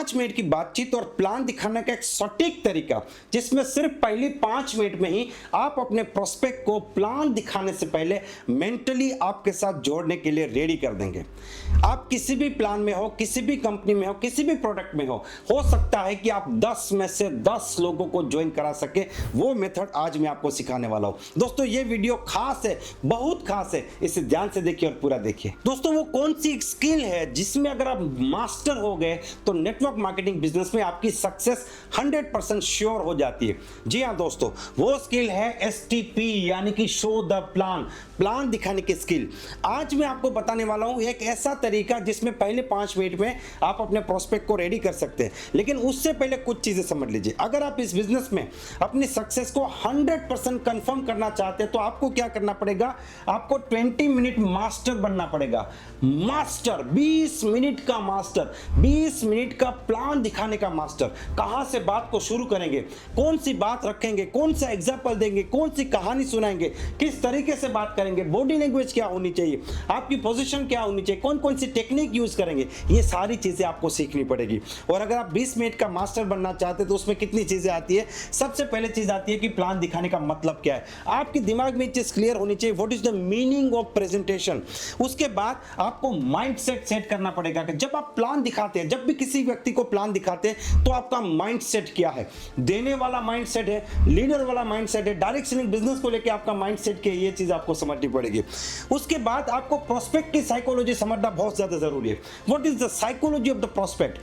5 minute की बातचीत और प्लान दिखाने का एक सटीक तरीका, जिसमें सिर्फ पहले 5 मिनट में ही आप अपने प्रोस्पेक्ट को प्लान दिखाने से पहले मेंटली आपके साथ जोड़ने के लिए रेडी कर देंगे। आप किसी भी प्लान में हो, किसी भी कंपनी में हो, किसी भी प्रोडक्ट में हो सकता है कि आप 10 में से 10 लोगों को ज्वाइन करा सके। वो मेथड आज मैं आपको सिखाने वाला हूं। दोस्तों ये वीडियो खास है, बहुत खास है, इसे ध्यान से देखिए और पूरा देखिए। दोस्तों वो कौन सी स्किल है जिसमें अगर आप मास्टर हो गए तो नेटवर्क मार्केटिंग बिजनेस में आपकी सक्सेस 100% श्योर हो जाती है। जी हां दोस्तों, वो स्किल है STP, यानी कि शो द प्लान, प्लान दिखाने की स्किल। आज मैं आपको बताने वाला हूं एक ऐसा तरीका जिसमें पहले 5 मिनट में आप अपने प्रोस्पेक्ट को रेडी कर सकते हैं। लेकिन उससे पहले कुछ चीजें समझ लीजिए। अगर आप इस बिजनेस में अपनी सक्सेस को 100% कंफर्म करना चाहते हैं तो आपको क्या करना पड़ेगा? आपको 20 मिनट मास्टर बनना पड़ेगा। मास्टर, 20 मिनट का मास्टर, 20 मिनट का प्लान दिखाने का मास्टर। कहां से बात को शुरू करेंगे, कौन सी बात रखेंगे, कौन सा एग्जाम्पल देंगे, कौन सी कहानी सुनाएंगे, किस तरीके से बात करेंगे, बॉडी लैंग्वेज क्या होनी चाहिए, आपकी पोजीशन क्या होनी चाहिए, कौन कौन सी टेक्निक यूज करेंगे, ये सारी चीजें आपको सीखनी पड़ेगी। और अगर आप 20 मिनट का मास्टर बनना चाहते हैं तो उसमें कितनी चीजें आती है? सबसे पहले चीज आती है कि प्लान दिखाने का मतलब क्या है। आपके दिमाग में चीज क्लियर होनी चाहिए, what is the meaning of presentation. उसके बाद आपको माइंडसेट सेट करना पड़ेगा कि जब आप प्लान दिखाते हैं, जब भी किसी व्यक्ति को प्लान दिखाते हैं तो आपका माइंडसेट क्या है। देने वाला माइंडसेट है, लीडर वाला माइंडसेट है, डायरेक्ट सेलिंग बिजनेस को लेकर आपका माइंडसेट क्या है, ये चीज आपको समझनी पड़ेगी। उसके बाद आपको प्रोस्पेक्ट की साइकोलॉजी समझना बहुत ज्यादा जरूरी है। What is the psychology of the prospect.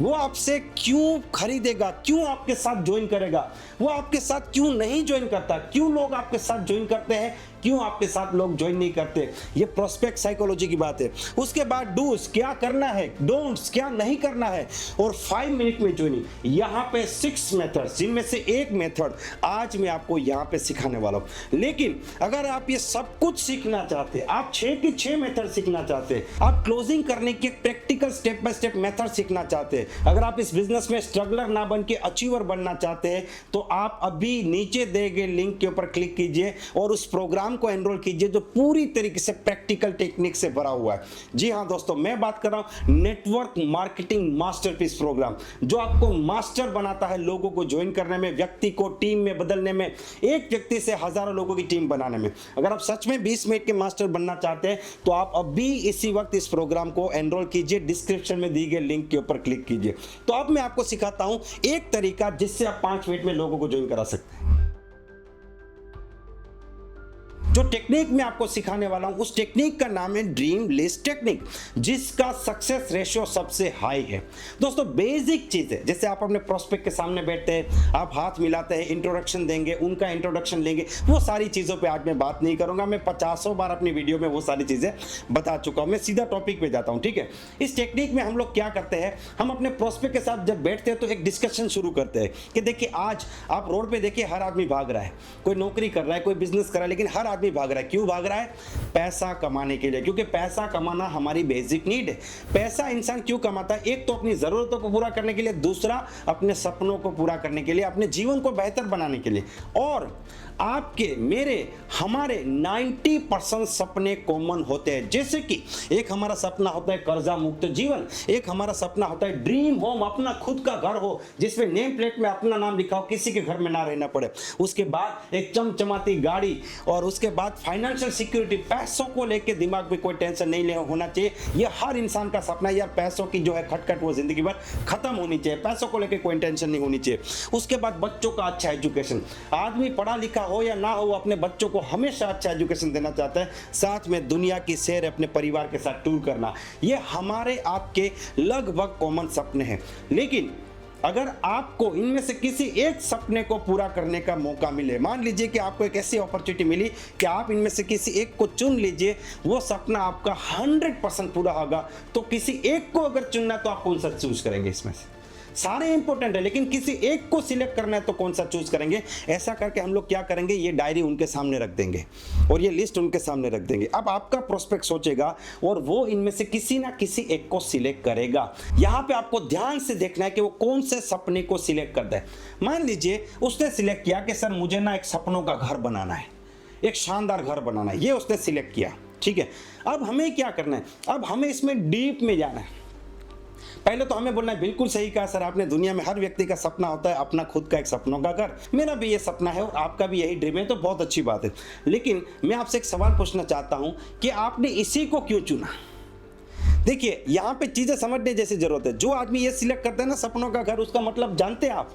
वो आपसे क्यों खरीदेगा, क्यों आपके साथ ज्वाइन करेगा, वो आपके साथ क्यों नहीं ज्वाइन करता, क्यों लोग आपके साथ ज्वाइन करते हैं, क्यों आपके साथ लोग ज्वाइन नहीं करते। ये प्रोस्पेक्ट साइकोलॉजी की बात है। उसके बाद डूज, क्या करना है, डोंट्स, क्या नहीं करना है, और 5 मिनट में ज्वाइनिंग। यहाँ पे 6 मेथड्स, जिनमें से एक मेथड आज मैं आपको यहाँ पे सिखाने वाला हूँ। लेकिन अगर आप ये सब कुछ सीखना चाहते हैं, आप 6 की 6 मेथड सीखना चाहते हैं, आप क्लोजिंग करने की practical step by step method सीखना चाहते हैं, अगर आप इस बिजनेस में स्ट्रगलर ना बन के अचीवर बनना चाहते हैं, तो आप अभी नीचे दिए गए लिंक के ऊपर क्लिक कीजिए और उस प्रोग्राम को एनरोल कीजिए जो पूरी तरीके से प्रैक्टिकल टेक्निक से भरा हुआ है। जी हां दोस्तों, मैं बात कर रहा हूं नेटवर्क मार्केटिंग मास्टरपीस प्रोग्राम, जो आपको मास्टर बनाता है लोगों को ज्वाइन करने में, व्यक्ति को टीम में बदलने में, एक व्यक्ति से हजारों लोगों की टीम बनाने में। अगर आप सच में 20 मिनट के मास्टर बनना चाहते हैं तो आप अभी इसी वक्त इस प्रोग्राम को एनरोल कीजिए, डिस्क्रिप्शन में दी गई लिंक के ऊपर क्लिक कीजिए। तो अब मैं आपको सिखाता हूं एक तरीका जिससे आप 5 मिनट में लोगों को ज्वाइन करा सकते हैं। जो टेक्निक मैं आपको सिखाने वाला हूं उस टेक्निक का नाम है ड्रीम लिस्ट टेक्निक, जिसका सक्सेस रेशियो सबसे हाई है। दोस्तों बेसिक चीज है, जैसे आप अपने प्रोस्पेक्ट के सामने बैठते हैं, आप हाथ मिलाते हैं, इंट्रोडक्शन देंगे, उनका इंट्रोडक्शन लेंगे, वो सारी चीजों पे आज मैं बात नहीं करूंगा। मैं 50 बार अपनी वीडियो में वो सारी चीजें बता चुका हूं। मैं सीधा टॉपिक पे जाता हूं, ठीक है। इस टेक्निक में हम लोग क्या करते हैं, हम अपने प्रोस्पेक्ट के साथ जब बैठते हैं तो एक डिस्कशन शुरू करते हैं कि देखिए आज आप रोड पे देखिए हर आदमी भाग रहा है, कोई नौकरी कर रहा है, कोई बिजनेस कर रहा है, लेकिन हर आदमी भाग रहा है। क्यों भाग रहा है? पैसा कमाने के लिए, क्योंकि पैसा कमाना हमारी बेसिक नीड है। पैसा इंसान क्यों कमाता है? एक तो अपनी जरूरतों को पूरा करने के लिए, दूसरा अपने सपनों को पूरा करने के लिए, अपने जीवन को बेहतर बनाने के लिए। और आपके, मेरे, हमारे 90% सपने कॉमन होते हैं। जैसे कि एक हमारा सपना होता है कर्जा मुक्त जीवन, एक हमारा सपना होता है ड्रीम होम, अपना खुद का घर हो जिसमें नेम प्लेट में अपना नाम लिखा हो, किसी के घर में ना रहना पड़े। उसके बाद एक चमचमाती गाड़ी, और उसके बाद फाइनेंशियल सिक्योरिटी, पैसों को लेके दिमाग में कोई टेंशन नहीं होना चाहिए। ये हर इंसान का सपना है यार, पैसों की जो है खटखट वो जिंदगी भर खत्म होनी चाहिए, पैसों को लेके कोई टेंशन नहीं होनी चाहिए। उसके बाद बच्चों का अच्छा एजुकेशन, आदमी पढ़ा लिखा हो या ना हो, अपने बच्चों को हमेशा अच्छा एजुकेशन देना चाहता है। साथ में दुनिया की सैर, अपने परिवार के साथ टूर करना, ये हमारे आपके लगभग कॉमन सपने हैं। लेकिन अगर आपको इनमें से किसी एक सपने को पूरा करने का मौका मिले, मान लीजिए कि आपको एक ऐसी अपॉर्चुनिटी मिली कि आप इनमें से किसी एक को चुन लीजिए, वो सपना आपका 100% पूरा होगा, तो किसी एक को अगर चुनना तो आप कौन सा चूज करेंगे? इसमें से सारे इंपॉर्टेंट है, लेकिन किसी एक को सिलेक्ट करना है तो कौन सा चूज करेंगे? ऐसा करके हम लोग क्या करेंगे, ये डायरी उनके सामने रख देंगे और ये लिस्ट उनके सामने रख देंगे। अब आपका प्रोस्पेक्ट सोचेगा और वो इनमें से किसी ना किसी एक को सिलेक्ट करेगा। यहां पे आपको ध्यान से देखना है कि वो कौन से सपने को सिलेक्ट करता है। मान लीजिए उसने सिलेक्ट किया कि सर मुझे ना एक सपनों का घर बनाना है, एक शानदार घर बनाना है, ये उसने सिलेक्ट किया, ठीक है। अब हमें क्या करना है, अब हमें इसमें डीप में जाना है। पहले तो हमें बोलना है, बिल्कुल सही कहा सर आपने, दुनिया में हर व्यक्ति का सपना होता है अपना खुद का एक सपनों का घर। मेरा भी ये सपना है और आपका भी यही ड्रीम है, तो बहुत अच्छी बात है। लेकिन मैं आपसे एक सवाल पूछना चाहता हूं कि आपने इसी को क्यों चुना? देखिए, यहाँ पे चीजें समझने जैसी जरूरत है। जो आदमी ये सिलेक्ट करता है ना सपनों का घर, उसका मतलब जानते हैं आप?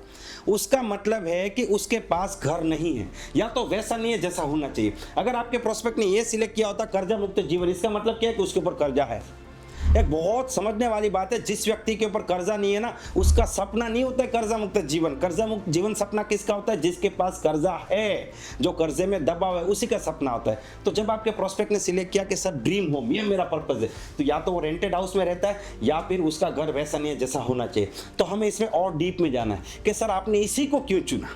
उसका मतलब है कि उसके पास घर नहीं है, या तो वैसा नहीं है जैसा होना चाहिए। अगर आपके प्रोस्पेक्ट ने ये सिलेक्ट किया होता कर्जा मुक्त जीवन, इसका मतलब क्या है कि उसके ऊपर कर्जा है। एक बहुत समझने वाली बात है, जिस व्यक्ति के ऊपर कर्जा नहीं है ना, उसका सपना नहीं होता है कर्जा मुक्त जीवन। कर्जा मुक्त जीवन सपना किसका होता है? जिसके पास कर्जा है, जो कर्जे में दबा हुआ है, उसी का सपना होता है। तो जब आपके प्रोस्पेक्ट ने सिलेक्ट किया कि सर ड्रीम होम ये मेरा पर्पज है, तो या तो वो रेंटेड हाउस में रहता है या फिर उसका घर वैसा नहीं है जैसा होना चाहिए। तो हमें इसमें और डीप में जाना है कि सर आपने इसी को क्यों चुना।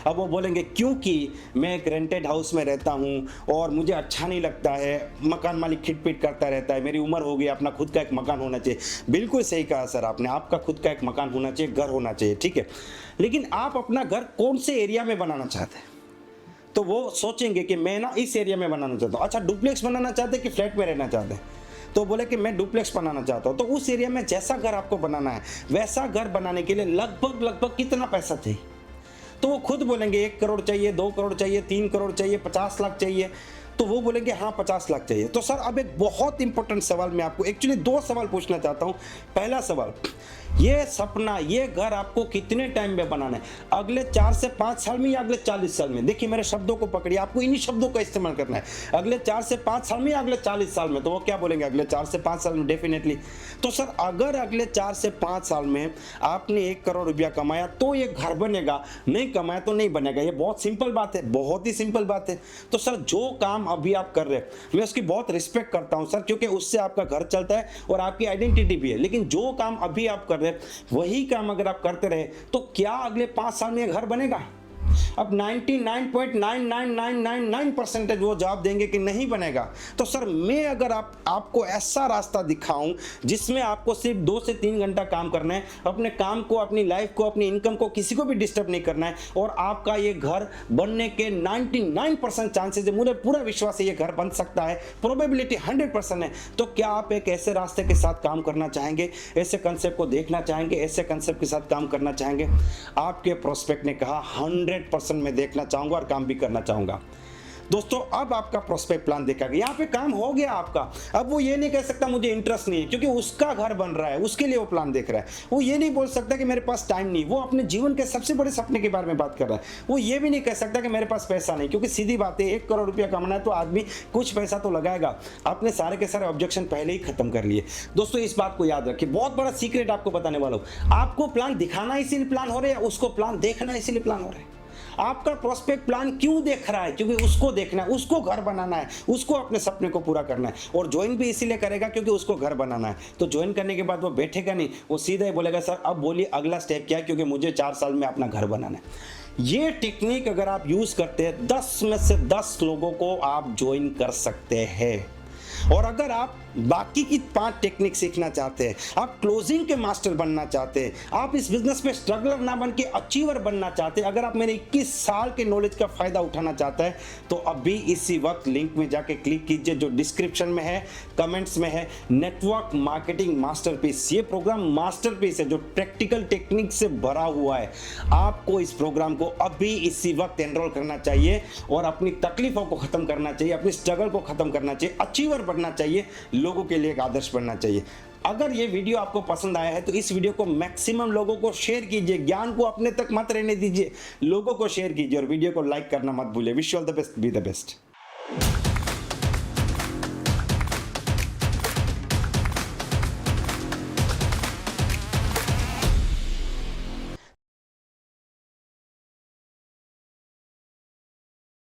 अब वो बोलेंगे क्योंकि मैं एक रेंटेड हाउस में रहता हूँ और मुझे अच्छा नहीं लगता है, मकान मालिक खिटपिट करता रहता है, मेरी उम्र हो गई, अपना खुद का एक मकान होना चाहिए। बिल्कुल सही कहा सर आपने, आपका खुद का एक मकान होना चाहिए, घर होना चाहिए, ठीक है। लेकिन आप अपना घर कौन से एरिया में बनाना चाहते हैं? तो वो सोचेंगे कि मैं ना इस एरिया में बनाना चाहता हूँ। अच्छा, डुप्लेक्स बनाना चाहते हैं कि फ्लैट में रहना चाहते हैं? तो बोले कि मैं डुप्लेक्स बनाना चाहता हूँ। तो उस एरिया में जैसा घर आपको बनाना है, वैसा घर बनाने के लिए लगभग कितना पैसा चाहिए? तो वो खुद बोलेंगे 1 करोड़ चाहिए, 2 करोड़ चाहिए, 3 करोड़ चाहिए, 50 लाख चाहिए। तो वो बोलेंगे हाँ 50 लाख चाहिए। तो सर अब एक बहुत इंपॉर्टेंट सवाल मैं आपको, एक्चुअली 2 सवाल पूछना चाहता हूँ। पहला सवाल, ये सपना, ये घर आपको कितने टाइम में बनाना है? अगले 4 से 5 साल में या अगले 40 साल में? देखिए मेरे शब्दों को पकड़िए, आपको इन्हीं शब्दों का इस्तेमाल करना है। अगले 4 से 5 साल में या अगले 40 साल में? तो वो क्या बोलेंगे? अगले 4 से 5 साल में डेफिनेटली। तो सर अगर अगले 4 से 5 साल में आपने 1 करोड़ रुपया कमाया तो ये घर बनेगा, नहीं कमाया तो नहीं बनेगा। ये बहुत सिंपल बात है, बहुत ही सिंपल बात है। तो सर जो काम अभी आप कर रहे हैं, मैं उसकी बहुत रिस्पेक्ट करता हूं सर, क्योंकि उससे आपका घर चलता है और आपकी आइडेंटिटी भी है। लेकिन जो काम अभी आप कर रहे हैं, वही काम अगर आप करते रहे तो क्या अगले 5 साल में घर बनेगा? अब 99.99999% वो जवाब देंगे कि नहीं बनेगा। तो सर मैं अगर आपको ऐसा रास्ता दिखाऊं जिसमें आपको सिर्फ 2 से 3 घंटा काम करना है, अपने काम को, अपनी लाइफ को, अपनी इनकम को किसी को भी डिस्टर्ब नहीं करना है, और आपका ये घर बनने के 99% चांसेस है, मुझे पूरा विश्वास है ये घर बन सकता है, प्रोबेबिलिटी 100% है। तो क्या आप एक ऐसे रास्ते के साथ काम करना चाहेंगे? ऐसे कंसेप्ट को देखना चाहेंगे? ऐसे कंसेप्ट के साथ काम करना चाहेंगे? आपके प्रोस्पेक्ट ने कहा 100% मैं देखना चाहूंगा और काम भी करना चाहूंगा। दोस्तों अब आपका प्रोस्पेक्ट प्लान देखा गया, यहाँ पे काम हो गया आपका। अब वो ये नहीं कह सकता मुझे इंटरेस्ट नहीं है, क्योंकि उसका घर बन रहा है, उसके लिए वो प्लान देख रहा है। वो ये नहीं बोल सकता कि मेरे पास टाइम नहीं, वो अपने जीवन के सबसे बड़े सपने के बारे में बात कर रहा है। वो ये भी नहीं कह सकता कि मेरे पास पैसा नहीं, क्योंकि सीधी बात है 1 करोड़ रुपया कमाना है तो आदमी कुछ पैसा तो लगाएगा। आपने सारे के सारे ऑब्जेक्शन पहले ही खत्म कर लिए। दोस्तों इस बात को याद रखिए, बहुत बड़ा सीक्रेट आपको बताने वाला हूँ। आपको प्लान दिखाना इसीलिए प्लान हो रहे हैं, उसको प्लान देखना इसीलिए प्लान हो रहे हैं। आपका प्रोस्पेक्ट प्लान क्यों देख रहा है? क्योंकि उसको देखना है, उसको घर बनाना है, उसको अपने सपने को पूरा करना है। और ज्वाइन भी इसीलिए करेगा क्योंकि उसको घर बनाना है। तो ज्वाइन करने के बाद वो बैठेगा नहीं, वो सीधा ही बोलेगा सर अब बोलिए अगला स्टेप क्या है, क्योंकि मुझे 4 साल में अपना घर बनाना है। ये टेक्निक अगर आप यूज करते हैं, 10 में से 10 लोगों को आप ज्वाइन कर सकते हैं। और अगर आप बाकी की 5 टेक्निक सीखना चाहते हैं, आप क्लोजिंग के मास्टर बनना चाहते हैं, आप इस बिजनेस में स्ट्रगलर ना बन के अचीवर बनना चाहते हैं, अगर आप मेरे 21 साल के नॉलेज का फायदा उठाना चाहते हैं, तो अभी इसी वक्त लिंक में जाके क्लिक कीजिए जो डिस्क्रिप्शन में है, कमेंट्स में है। नेटवर्क मार्केटिंग मास्टरपीस, ये प्रोग्राम मास्टरपीस है जो प्रैक्टिकल टेक्निक से भरा हुआ है। आपको इस प्रोग्राम को अभी इसी वक्त एनरोल करना चाहिए और अपनी तकलीफों को खत्म करना चाहिए, अपनी स्ट्रगल को खत्म करना चाहिए, अचीवर बनना चाहिए, लोगों के लिए एक आदर्श बनना चाहिए। अगर ये वीडियो आपको पसंद आया है तो इस वीडियो को मैक्सिमम लोगों को शेयर कीजिए, ज्ञान को अपने तक मत रहने दीजिए, लोगों को शेयर कीजिए और वीडियो को लाइक करना मत भूलिए। Wish you all the best, be the best.